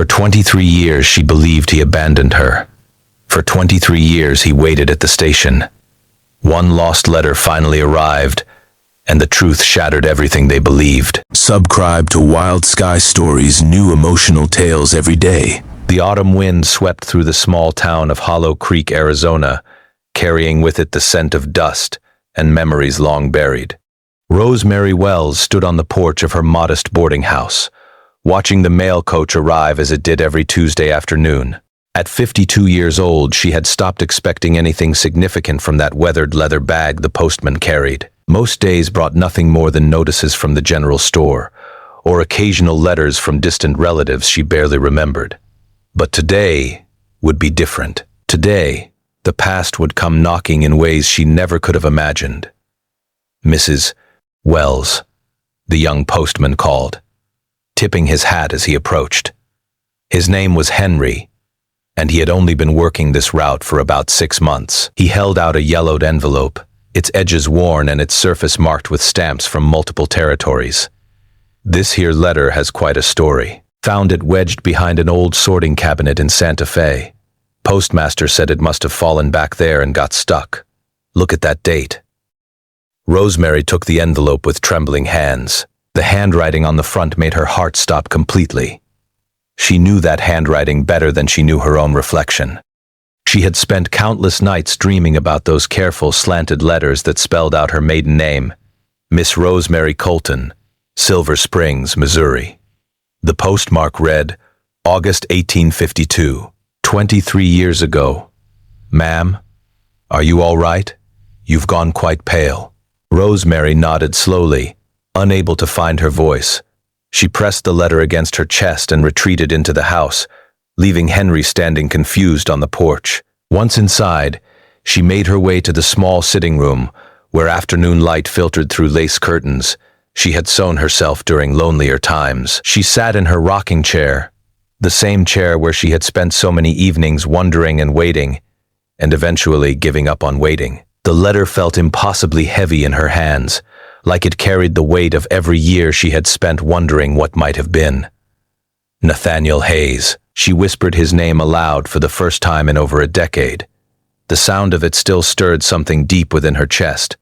For 23 years she believed he abandoned her. For 23 years he waited at the station. One lost letter finally arrived, and the truth shattered everything they believed. Subscribe to Wild Sky Stories' new emotional tales every day. The autumn wind swept through the small town of Hollow Creek, Arizona, carrying with it the scent of dust and memories long buried. Rosemary Wells stood on the porch of her modest boarding house, watching the mail coach arrive as it did every Tuesday afternoon. At 52 years old, she had stopped expecting anything significant from that weathered leather bag the postman carried. Most days brought nothing more than notices from the general store, or occasional letters from distant relatives she barely remembered. But today would be different. Today, the past would come knocking in ways she never could have imagined. Mrs. Wells, the young postman called, tipping his hat as he approached. His name was Henry, and he had only been working this route for about 6 months. He held out a yellowed envelope, its edges worn and its surface marked with stamps from multiple territories. "This here letter has quite a story. Found it wedged behind an old sorting cabinet in Santa Fe. Postmaster said it must have fallen back there and got stuck. Look at that date." Rosemary took the envelope with trembling hands. The handwriting on the front made her heart stop completely. She knew that handwriting better than she knew her own reflection. She had spent countless nights dreaming about those careful, slanted letters that spelled out her maiden name, Miss Rosemary Colton, Silver Springs, Missouri. The postmark read, August 1852, 23 years ago. "Ma'am, are you all right? You've gone quite pale." Rosemary nodded slowly, unable to find her voice. She pressed the letter against her chest and retreated into the house, leaving Henry standing confused on the porch. Once inside, she made her way to the small sitting room, where afternoon light filtered through lace curtains. She had sewn herself during lonelier times. She sat in her rocking chair, the same chair where she had spent so many evenings wondering and waiting, and eventually giving up on waiting. The letter felt impossibly heavy in her hands, like it carried the weight of every year she had spent wondering what might have been. Nathaniel Hayes. She whispered his name aloud for the first time in over a decade. The sound of it still stirred something deep within her chest,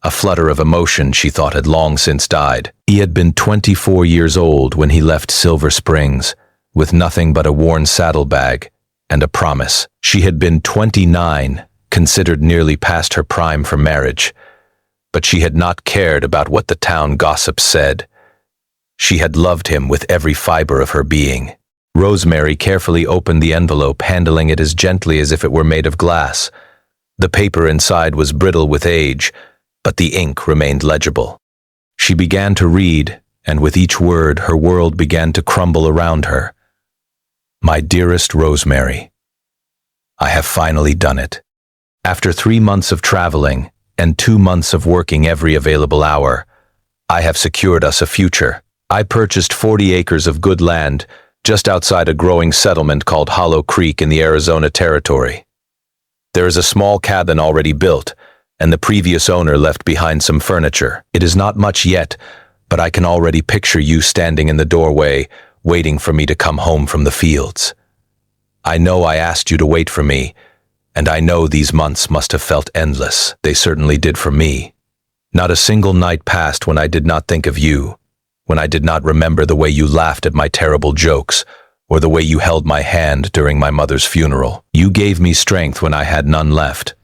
a flutter of emotion she thought had long since died. He had been 24 years old when he left Silver Springs, with nothing but a worn saddlebag and a promise. She had been 29, considered nearly past her prime for marriage, but she had not cared about what the town gossips said. She had loved him with every fiber of her being. Rosemary carefully opened the envelope, handling it as gently as if it were made of glass. The paper inside was brittle with age, but the ink remained legible. She began to read, and with each word her world began to crumble around her. "My dearest Rosemary, I have finally done it. After 3 months of traveling and 2 months of working every available hour, I have secured us a future. I purchased 40 acres of good land just outside a growing settlement called Hollow Creek in the Arizona Territory. There is a small cabin already built, and the previous owner left behind some furniture. It is not much yet, but I can already picture you standing in the doorway, waiting for me to come home from the fields. I know I asked you to wait for me, and I know these months must have felt endless. They certainly did for me. Not a single night passed when I did not think of you, when I did not remember the way you laughed at my terrible jokes, or the way you held my hand during my mother's funeral. You gave me strength when I had none left.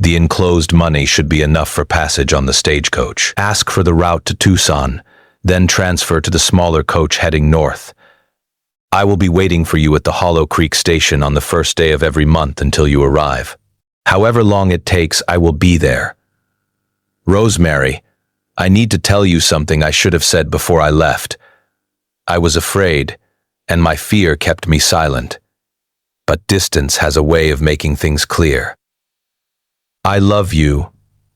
The enclosed money should be enough for passage on the stagecoach. Ask for the route to Tucson, then transfer to the smaller coach heading north. I will be waiting for you at the Hollow Creek station on the first day of every month until you arrive. However long it takes, I will be there. Rosemary, I need to tell you something I should have said before I left. I was afraid, and my fear kept me silent. But distance has a way of making things clear. I love you.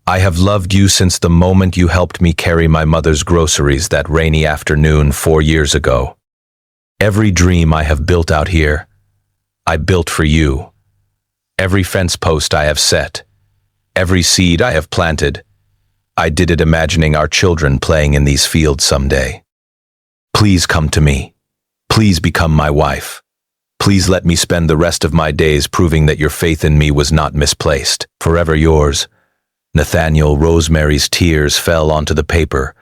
I have loved you since the moment you helped me carry my mother's groceries that rainy afternoon 4 years ago. Every dream I have built out here, I built for you. Every fence post I have set, every seed I have planted, I did it imagining our children playing in these fields someday. Please come to me. Please become my wife. Please let me spend the rest of my days proving that your faith in me was not misplaced. Forever yours, Nathaniel. Rosemary's tears fell onto the paper,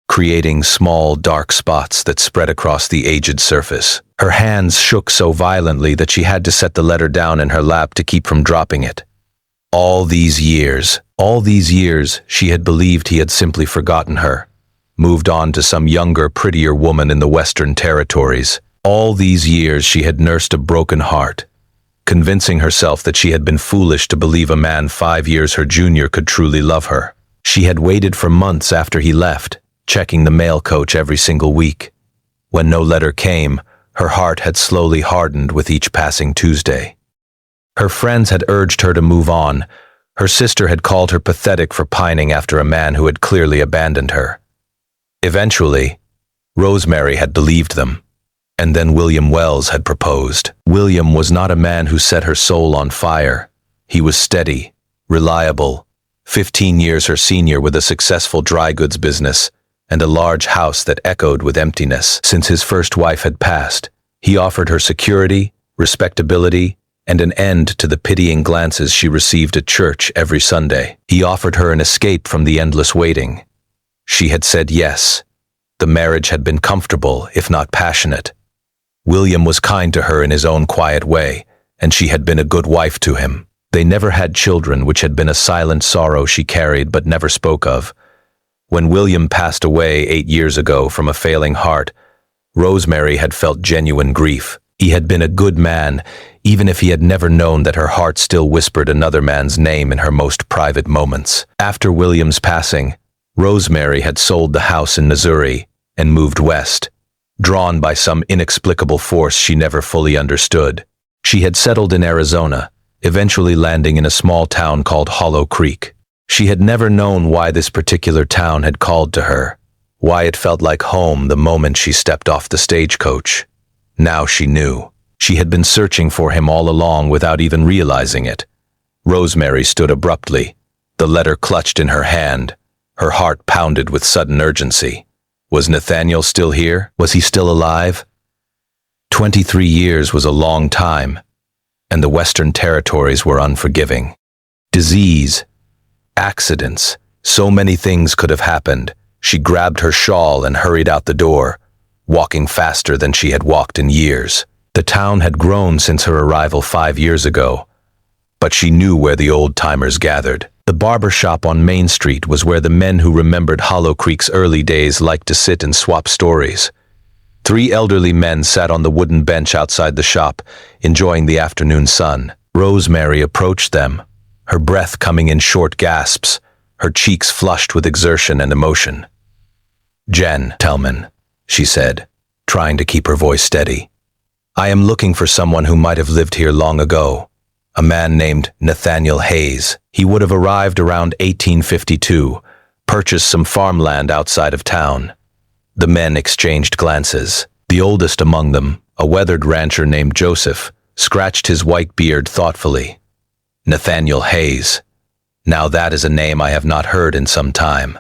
creating small, dark spots that spread across the aged surface. Her hands shook so violently that she had to set the letter down in her lap to keep from dropping it. All these years, she had believed he had simply forgotten her, moved on to some younger, prettier woman in the Western Territories. All these years she had nursed a broken heart, convincing herself that she had been foolish to believe a man 5 years her junior could truly love her. She had waited for months after he left, checking the mail coach every single week. When no letter came, her heart had slowly hardened with each passing Tuesday. Her friends had urged her to move on. Her sister had called her pathetic for pining after a man who had clearly abandoned her. Eventually, Rosemary had believed them. And then William Wells had proposed. William was not a man who set her soul on fire. He was steady, reliable, 15 years her senior with a successful dry goods business and a large house that echoed with emptiness. Since his first wife had passed, he offered her security, respectability, and an end to the pitying glances she received at church every Sunday. He offered her an escape from the endless waiting. She had said yes. The marriage had been comfortable, if not passionate. William was kind to her in his own quiet way, and she had been a good wife to him. They never had children, which had been a silent sorrow she carried but never spoke of. When William passed away 8 years ago from a failing heart, Rosemary had felt genuine grief. He had been a good man, even if he had never known that her heart still whispered another man's name in her most private moments. After William's passing, Rosemary had sold the house in Missouri and moved west. Drawn by some inexplicable force she never fully understood, she had settled in Arizona, eventually landing in a small town called Hollow Creek. She had never known why this particular town had called to her, why it felt like home the moment she stepped off the stagecoach. Now she knew. She had been searching for him all along without even realizing it. Rosemary stood abruptly, the letter clutched in her hand. Her heart pounded with sudden urgency. Was Nathaniel still here? Was he still alive? 23 years was a long time, and the Western Territories were unforgiving. Disease, accidents, so many things could have happened. She grabbed her shawl and hurried out the door, walking faster than she had walked in years. The town had grown since her arrival 5 years ago, but she knew where the old-timers gathered. The barber shop on Main Street was where the men who remembered Hollow Creek's early days liked to sit and swap stories. 3 elderly men sat on the wooden bench outside the shop, enjoying the afternoon sun. Rosemary approached them, her breath coming in short gasps, her cheeks flushed with exertion and emotion. "Jen Tellman," she said, trying to keep her voice steady. "I am looking for someone who might have lived here long ago. A man named Nathaniel Hayes. He would have arrived around 1852, purchased some farmland outside of town." The men exchanged glances. The oldest among them, a weathered rancher named Joseph, scratched his white beard thoughtfully. Nathaniel Hayes. Now that is a name I have not heard in some time.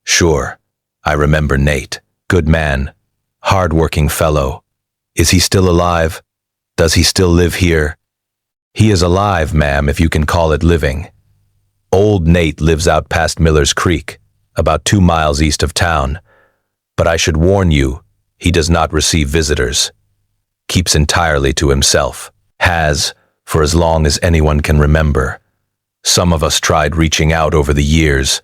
Sure, I remember Nate. Good man, hard-working fellow. Is he still alive? Does he still live here? He is alive, ma'am, if you can call it living. Old Nate lives out past Miller's Creek, about 2 miles east of town. But I should warn you, he does not receive visitors. Keeps entirely to himself. Has, for as long as anyone can remember. Some of us tried reaching out over the years,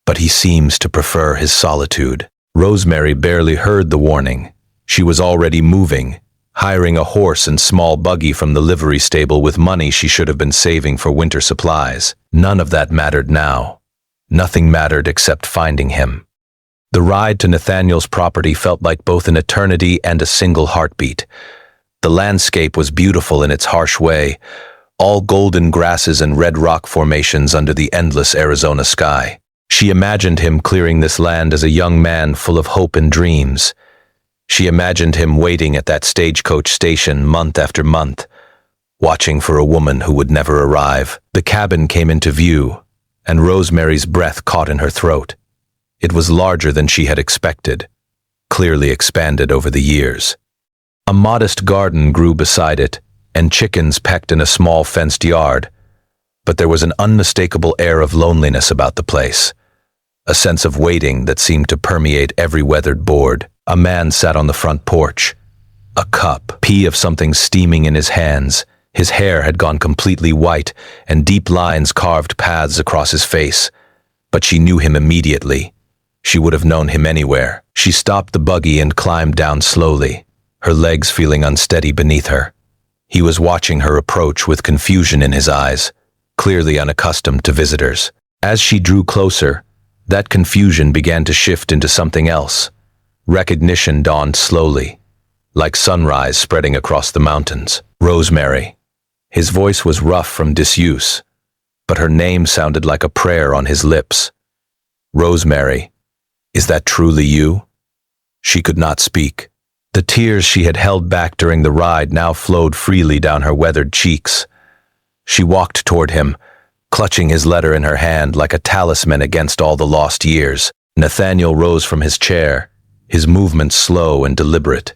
but he seems to prefer his solitude. Rosemary barely heard the warning. She was already moving, hiring a horse and small buggy from the livery stable with money she should have been saving for winter supplies. None of that mattered now. Nothing mattered except finding him. The ride to Nathaniel's property felt like both an eternity and a single heartbeat. The landscape was beautiful in its harsh way, all golden grasses and red rock formations under the endless Arizona sky. She imagined him clearing this land as a young man full of hope and dreams. She imagined him waiting at that stagecoach station month after month, watching for a woman who would never arrive. The cabin came into view, and Rosemary's breath caught in her throat. It was larger than she had expected, clearly expanded over the years. A modest garden grew beside it, and chickens pecked in a small fenced yard, but there was an unmistakable air of loneliness about the place, a sense of waiting that seemed to permeate every weathered board. A man sat on the front porch, a pea of something steaming in his hands. His hair had gone completely white, and deep lines carved paths across his face. But she knew him immediately. She would have known him anywhere. She stopped the buggy and climbed down slowly, her legs feeling unsteady beneath her. He was watching her approach with confusion in his eyes, clearly unaccustomed to visitors. As she drew closer, that confusion began to shift into something else. Recognition dawned slowly, like sunrise spreading across the mountains. Rosemary. His voice was rough from disuse, but her name sounded like a prayer on his lips. Rosemary, is that truly you? She could not speak. The tears she had held back during the ride now flowed freely down her weathered cheeks. She walked toward him, clutching his letter in her hand like a talisman against all the lost years. Nathaniel rose from his chair, his movements slow and deliberate,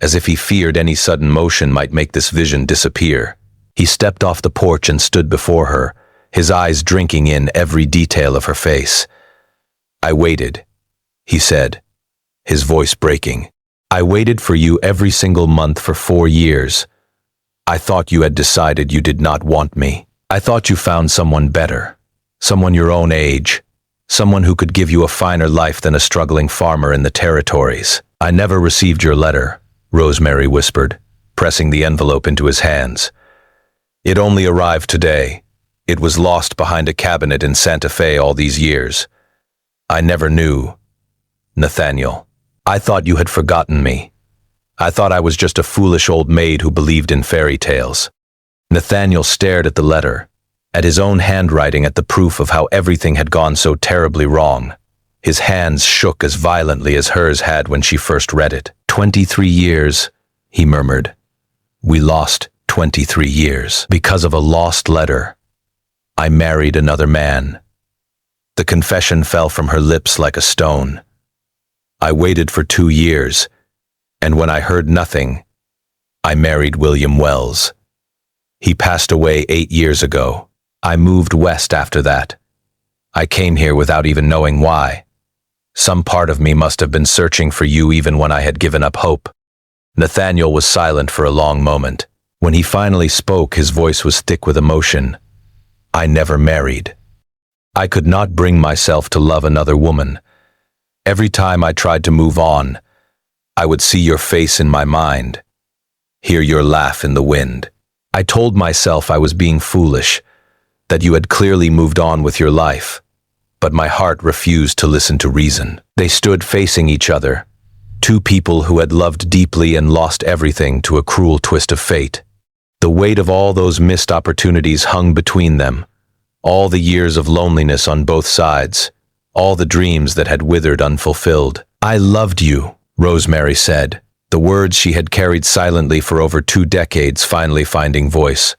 as if he feared any sudden motion might make this vision disappear. He stepped off the porch and stood before her, his eyes drinking in every detail of her face. "I waited," he said, his voice breaking. "I waited for you every single month for 4 years. I thought you had decided you did not want me. I thought you found someone better, someone your own age, someone who could give you a finer life than a struggling farmer in the territories." "I never received your letter," Rosemary whispered, pressing the envelope into his hands. "It only arrived today. It was lost behind a cabinet in Santa Fe all these years. I never knew. Nathaniel, I thought you had forgotten me. I thought I was just a foolish old maid who believed in fairy tales." Nathaniel stared at the letter, at his own handwriting, at the proof of how everything had gone so terribly wrong. His hands shook as violently as hers had when she first read it. 23 years, he murmured. "We lost 23 years because of a lost letter. I married another man." The confession fell from her lips like a stone. "I waited for 2 years, and when I heard nothing, I married William Wells. He passed away 8 years ago. I moved west after that. I came here without even knowing why. Some part of me must have been searching for you even when I had given up hope." Nathaniel was silent for a long moment. When he finally spoke, his voice was thick with emotion. "I never married. I could not bring myself to love another woman. Every time I tried to move on, I would see your face in my mind, hear your laugh in the wind. I told myself I was being foolish, that you had clearly moved on with your life, but my heart refused to listen to reason." They stood facing each other, two people who had loved deeply and lost everything to a cruel twist of fate. The weight of all those missed opportunities hung between them, all the years of loneliness on both sides, all the dreams that had withered unfulfilled. "I loved you," Rosemary said, the words she had carried silently for over 2 decades finally finding voice.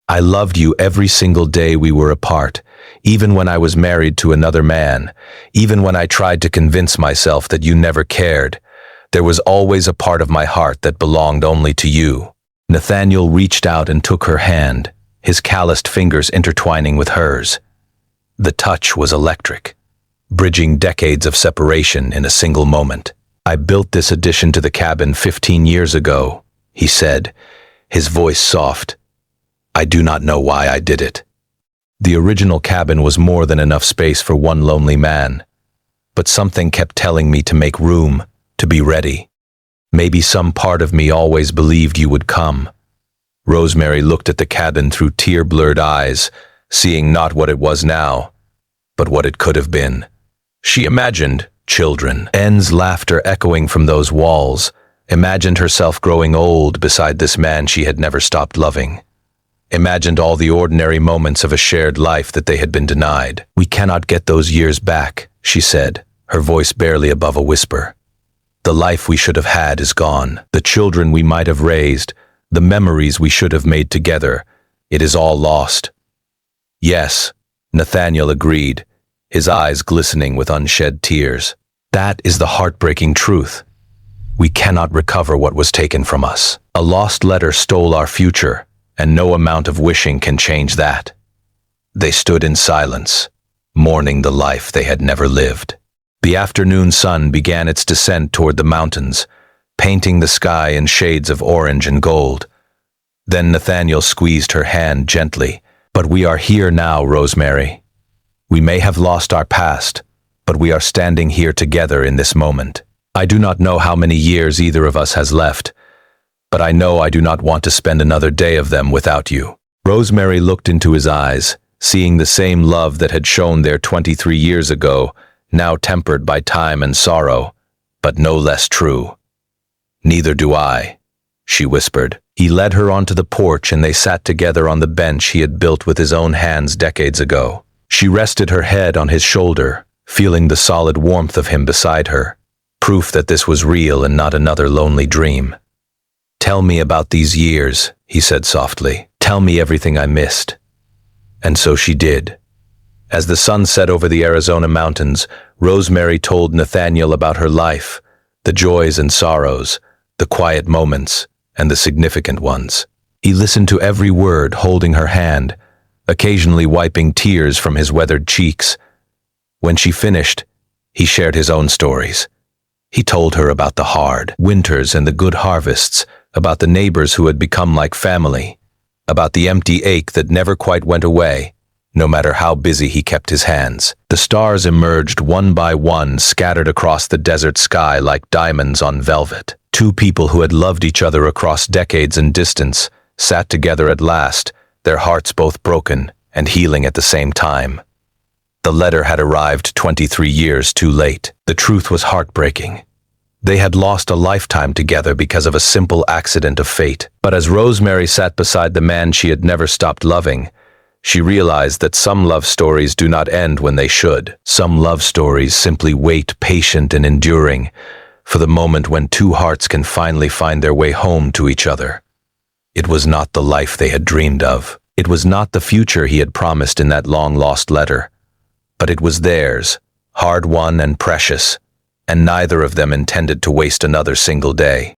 "I loved you every single day we were apart, even when I was married to another man, even when I tried to convince myself that you never cared. There was always a part of my heart that belonged only to you." Nathaniel reached out and took her hand, his calloused fingers intertwining with hers. The touch was electric, bridging decades of separation in a single moment. "I built this addition to the cabin 15 years ago," he said, his voice soft. "I do not know why I did it. The original cabin was more than enough space for one lonely man, but something kept telling me to make room, to be ready. Maybe some part of me always believed you would come." Rosemary looked at the cabin through tear-blurred eyes, seeing not what it was now, but what it could have been. She imagined children, N's laughter echoing from those walls, imagined herself growing old beside this man she had never stopped loving. Imagined all the ordinary moments of a shared life that they had been denied. "We cannot get those years back," she said, her voice barely above a whisper. "The life we should have had is gone. The children we might have raised, the memories we should have made together, it is all lost." "Yes," Nathaniel agreed, his eyes glistening with unshed tears. "That is the heartbreaking truth." We cannot recover what was taken from us. A lost letter stole our future, and no amount of wishing can change that. They stood in silence, mourning the life they had never lived. The afternoon sun began its descent toward the mountains, painting the sky in shades of orange and gold. Then Nathaniel squeezed her hand gently. "But we are here now, Rosemary. We may have lost our past, but we are standing here together in this moment. I do not know how many years either of us has left, but I know I do not want to spend another day of them without you." Rosemary looked into his eyes, seeing the same love that had shone there 23 years ago, now tempered by time and sorrow, but no less true. "Neither do I," she whispered. He led her onto the porch and they sat together on the bench he had built with his own hands decades ago. She rested her head on his shoulder, feeling the solid warmth of him beside her, proof that this was real and not another lonely dream. "Tell me about these years," he said softly. "Tell me everything I missed." And so she did. As the sun set over the Arizona mountains, Rosemary told Nathaniel about her life, the joys and sorrows, the quiet moments, and the significant ones. He listened to every word, holding her hand, occasionally wiping tears from his weathered cheeks. When she finished, he shared his own stories. He told her about the hard winters and the good harvests, about the neighbors who had become like family, about the empty ache that never quite went away, no matter how busy he kept his hands. The stars emerged one by one, scattered across the desert sky like diamonds on velvet. Two people who had loved each other across decades and distance sat together at last, their hearts both broken and healing at the same time. The letter had arrived 23 years too late. The truth was heartbreaking. They had lost a lifetime together because of a simple accident of fate. But as Rosemary sat beside the man she had never stopped loving, she realized that some love stories do not end when they should. Some love stories simply wait, patient and enduring, for the moment when two hearts can finally find their way home to each other. It was not the life they had dreamed of. It was not the future he had promised in that long-lost letter. But it was theirs, hard-won and precious, and neither of them intended to waste another single day.